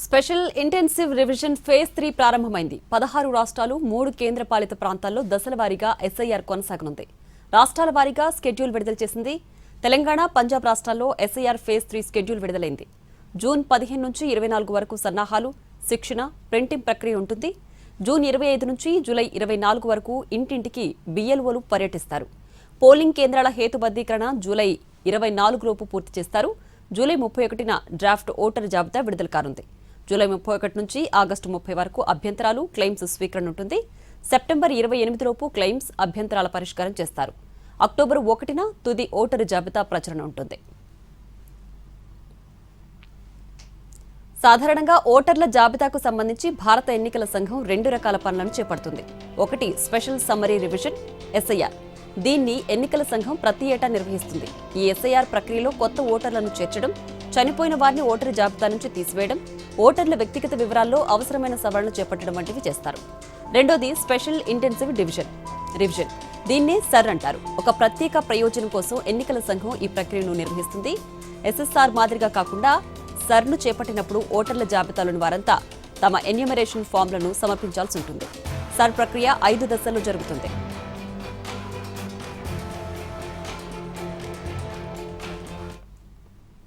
Special intensive revision phase 3 ప్రారంభమైంది. 16 రాష్ట్రాలు 3 కేంద్రపాలిత ప్రాంతాల్లో దశల వారీగా ఎస్ఐఆర్ కొనసాగనుంది. రాష్ట్రాల వారీగా స్కెడ్యూల్ విడుదల చేసింది. తెలంగాణ, పంజాబ్ రాష్ట్రాల్లో ఎస్ఐఆర్ ఫేజ్ 3 స్కెడ్యూల్ విడుదలైంది. జూన్ 15 నుంచి 24 వరకు సన్నాహాలు, శిక్షణ, ప్రింటింగ్ ప్రక్రియ ఉంటుంది. జూన్ 25 నుంచి జూలై 24 వరకు ఇంటింటికి బిఎల్ఓలు పర్యటిస్తారు. పోలింగ్ కేంద్రాల హేతుబద్ధీకరణ జూలై 24 లోపు పూర్తి చేస్తారు. జూలై 31న డ్రాఫ్ట్ ఓటర్ జాబితా విడుదల కానుంది. జూలై 31 నుంచి ఆగస్టు 30 వరకు అభ్యంతరాలు, క్లెయిమ్స్ స్వీకరణ ఉంటుంది. సెప్టెంబర్ 28 లోపు క్లెయిమ్స్, అభ్యంతరాల పరిష్కారం చేస్తారు. అక్టోబర్ 1న తుది ఓటరు జాబితా ప్రచురణ ఉంటుంది. సాధారణంగా ఓటర్ల జాబితాకు సంబంధించి భారత ఎన్నికల సంఘం 2 రకాల పనులను చేపడుతుంది. ఒకటి స్పెషల్ సమ్మరీ రివిజన్ ఎస్ఐఆర్. దీన్ని ఎన్నికల సంఘం ప్రతి ఏటా నిర్వహిస్తుంది. ఈ ఎస్ఐఆర్ ప్రక్రియలో కొత్త ఓటర్లను చేర్చడం, చనిపోయిన వారిని ఓటరు జాబితా నుంచి తీసివేయడం, ఓటర్ల వ్యక్తిగత వివరాల్లో అవసరమైన సవరణలు చేపట్టడం వంటివి చేస్తారు. రెండోది స్పెషల్ ఇంటెన్సివ్ రివిజన్. దీన్నే సర్ అంటారు. ఒక ప్రత్యేక ప్రయోజనం కోసం ఎన్నికల సంఘం ఈ ప్రక్రియను నిర్వహిస్తుంది. ఎస్ఎస్ఆర్ మాదిరిగా కాకుండా సర్ను చేపట్టినప్పుడు ఓటర్ల జాబితాలోని వారంతా తమ ఎన్యూమరేషన్ ఫామ్లను సమర్పించాల్సి ఉంటుంది. సర్ ప్రక్రియ 5 దశల్లో జరుగుతుంది.